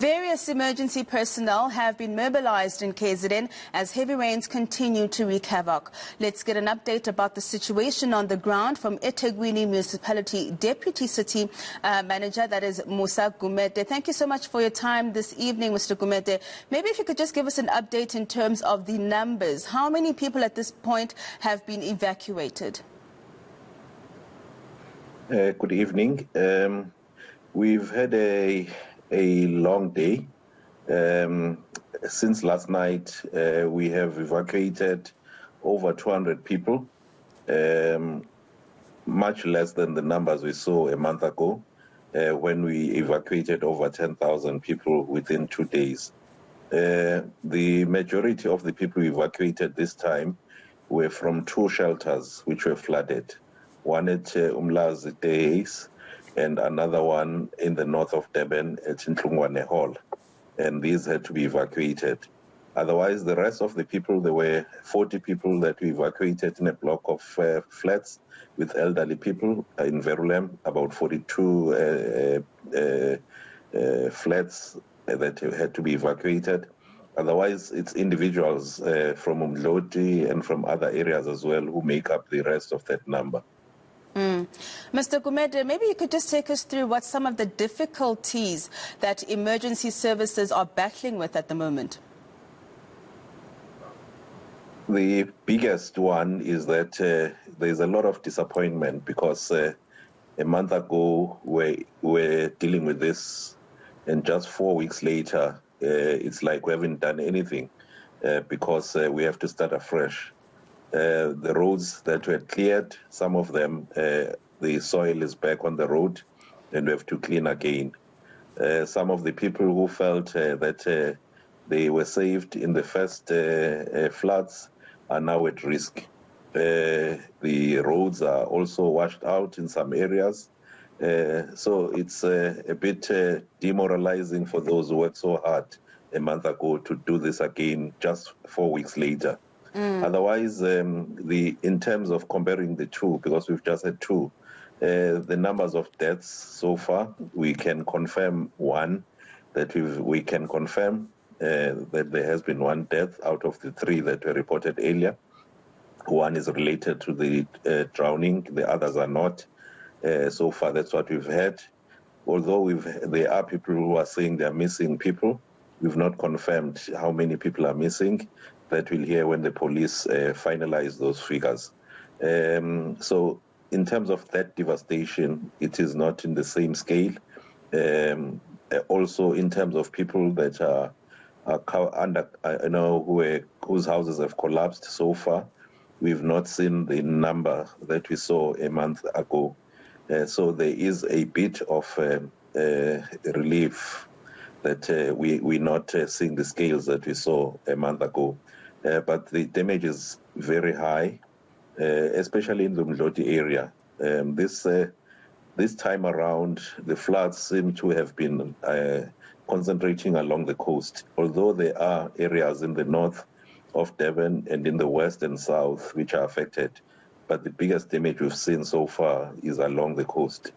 Various emergency personnel have been mobilised in KZN as heavy rains continue to wreak havoc. Let's get an update about the situation on the ground from eThekwini Municipality Deputy City Manager, that is Musa Gumede. Thank you so much for your time this evening, Mr. Gumede. Maybe if you could just give us an update in terms of the numbers. How many people at this point have been evacuated? Good evening. We've had a long day. Since last night, we have evacuated over 200 people, much less than the numbers we saw a month ago when we evacuated over 10,000 people within 2 days. The majority of the people evacuated this time were from two shelters which were flooded. One at mobilised and another one in the north of Durban at Ntlungwane Hall. And these had to be evacuated. Otherwise, the rest of the people, there were 40 people that we evacuated in a block of flats with elderly people in Verulem, about 42 flats that had to be evacuated. Otherwise, it's individuals from Umdloti and from other areas as well who make up the rest of that number. Mr. Gumede, maybe you could just take us through what some of the difficulties that emergency services are battling with at the moment. The biggest one is that there's a lot of disappointment because a month ago we were dealing with this, and just 4 weeks later, it's like we haven't done anything because we have to start afresh. The roads that were cleared, some of them, the soil is back on the road and we have to clean again. Some of the people who felt that they were saved in the first floods are now at risk. The roads are also washed out in some areas. So it's a bit demoralizing for those who worked so hard a month ago to do this again just 4 weeks later. Otherwise, in terms of comparing the two, because we've just had two, the numbers of deaths so far, we can confirm one, that we can confirm that there has been one death out of the three that were reported earlier. One is related to the drowning, the others are not. So far, that's what we've had. Although there are people who are saying they're missing people, we've not confirmed how many people are missing. That we'll hear when the police finalize those figures. So in terms of that devastation, it is not in the same scale. Also in terms of people that are under, whose houses have collapsed so far, we've not seen the number that we saw a month ago. So there is a bit of relief that we're not seeing the scales that we saw a month ago. But the damage is very high, especially in the Umdloti area. This time around, the floods seem to have been concentrating along the coast, although there are areas in the north of Durban and in the west and south which are affected. But the biggest damage we've seen so far is along the coast.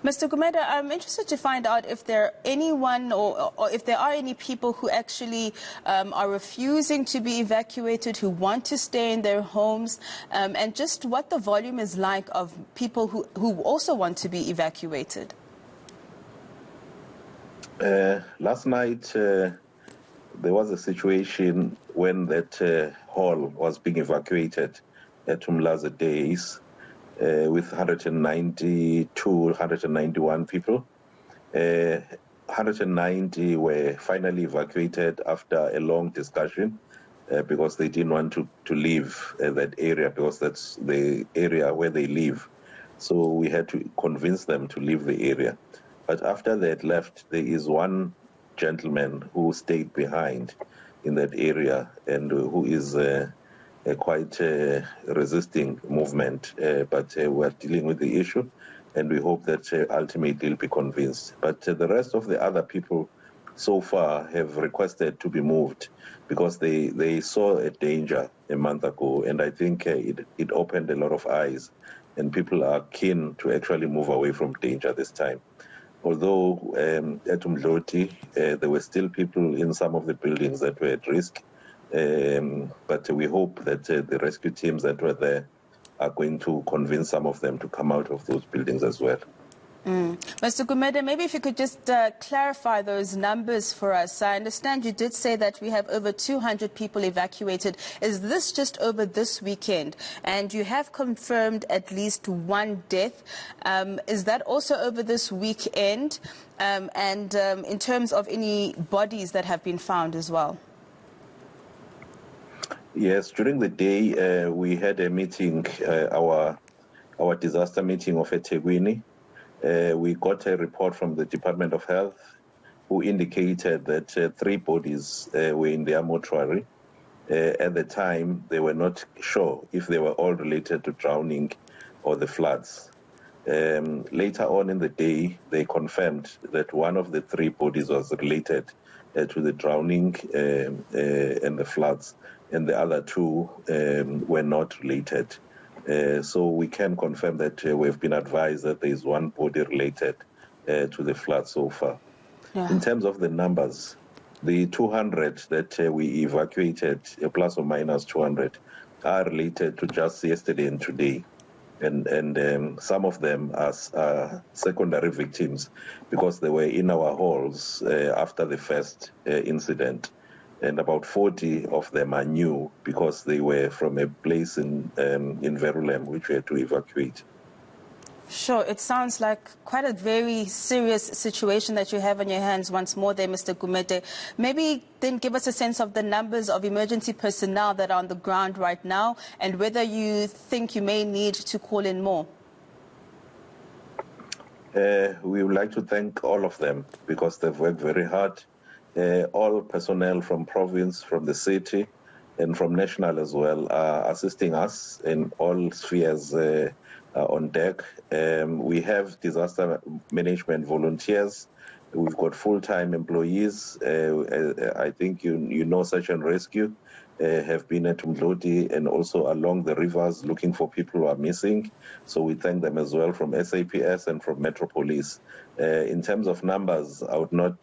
Mr. Gumede, I'm interested to find out if there anyone or if there are any people who actually are refusing to be evacuated, who want to stay in their homes, and just what the volume is like of people who also want to be evacuated. Last night, there was a situation when that hall was being evacuated at mobilised days. With 192, 191 people. 190 were finally evacuated after a long discussion because they didn't want to leave that area because that's the area where they live. So we had to convince them to leave the area. But after they had left, there is one gentleman who stayed behind in that area and who is quite resisting movement, but we're dealing with the issue and we hope that ultimately will be convinced. But the rest of the other people so far have requested to be moved because they saw a danger a month ago, and I think it opened a lot of eyes and people are keen to actually move away from danger this time. although at Umdloti, there were still people in some of the buildings that were at risk. But we hope that the rescue teams that were there are going to convince some of them to come out of those buildings as well. Mr. Gumede, maybe if you could just clarify those numbers for us. I understand you did say that we have over 200 people evacuated. Is this just over this weekend? And you have confirmed at least one death. Is that also over this weekend? In terms of any bodies that have been found as well? Yes, during the day we had a meeting, our disaster meeting of eThekwini. We got a report from the Department of Health who indicated that 3 bodies were in their mortuary. At the time, they were not sure if they were all related to drowning or the floods. Later on in the day, they confirmed that one of the 3 bodies was related to the drowning and the floods, and the other 2 were not related. So we can confirm that we've been advised that there is one body related to the flood so far. Yeah. In terms of the numbers, the 200 that we evacuated, plus or minus 200, are related to just yesterday and today. And some of them are secondary victims because they were in our halls after the first incident. And about 40 of them are new because they were from a place in Verulem which we had to evacuate. Sure, it sounds like quite a very serious situation that you have on your hands once more there, Mr. Gumede. Maybe then give us a sense of the numbers of emergency personnel that are on the ground right now and whether you think you may need to call in more. We would like to thank all of them because they've worked very hard. All personnel from province, from the city, and from national as well are assisting us in all spheres on deck. We have disaster management volunteers. We've got full-time employees. I think you know Search and Rescue have been at Umdloti and also along the rivers looking for people who are missing. So we thank them as well from SAPS and from Metro Police. In terms of numbers, I would not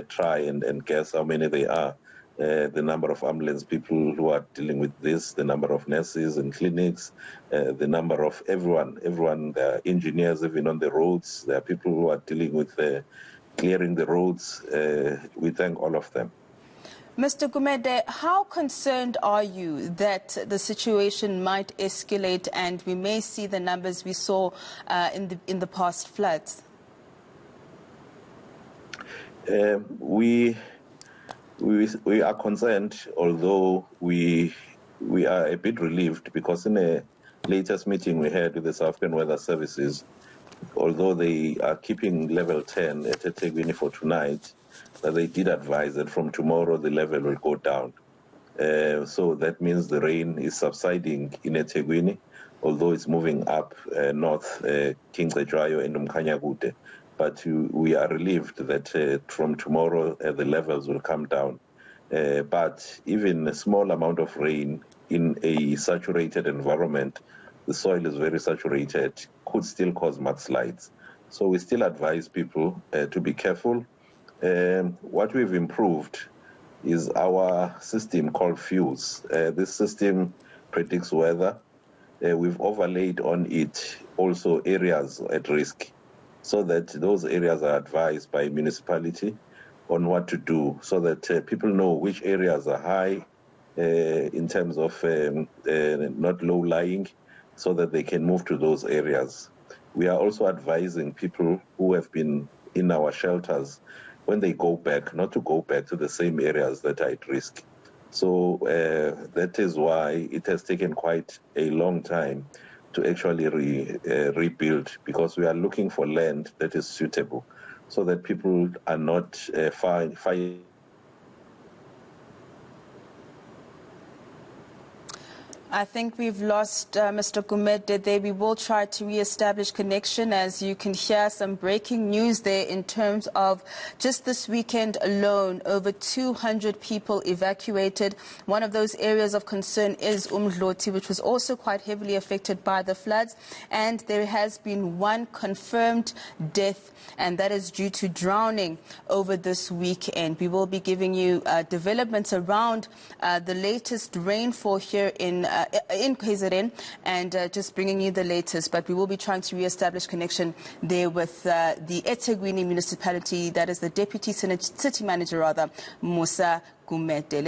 try and guess how many they are. The number of ambulance people who are dealing with this, the number of nurses and clinics, the number of everyone, there are engineers even on the roads, there are people who are dealing with clearing the roads. We thank all of them. Mr. Gumede, how concerned are you that the situation might escalate and we may see the numbers we saw in the past floods? We are concerned, although we are a bit relieved because in a latest meeting we had with the South African Weather Services, although they are keeping level 10 at eThekwini for tonight, that they did advise that from tomorrow the level will go down. So that means the rain is subsiding in eThekwini, although it's moving up north, King Cetshwayo and Umkhanyakude. But we are relieved that from tomorrow the levels will come down. But even a small amount of rain in a saturated environment, the soil is very saturated, could still cause mudslides. So we still advise people to be careful. What we've improved is our system called Fuse. This system predicts weather. We've overlaid on it also areas at risk so that those areas are advised by municipality on what to do so that people know which areas are high in terms of not low-lying so that they can move to those areas. We are also advising people who have been in our shelters when they go back, not to go back to the same areas that are at risk. So that is why it has taken quite a long time to actually rebuild, because we are looking for land that is suitable so that people are not I think we've lost Mr. Gumede there. We will try to re-establish connection. As you can hear, some breaking news there in terms of just this weekend alone, over 200 people evacuated. One of those areas of concern is Umdloti, which was also quite heavily affected by the floods. And there has been one confirmed death, and that is due to drowning over this weekend. We will be giving you developments around the latest rainfall here in KZN, and just bringing you the latest. But we will be trying to re-establish connection there with the eThekwini Municipality, that is the Deputy City Manager, Musa Gumede.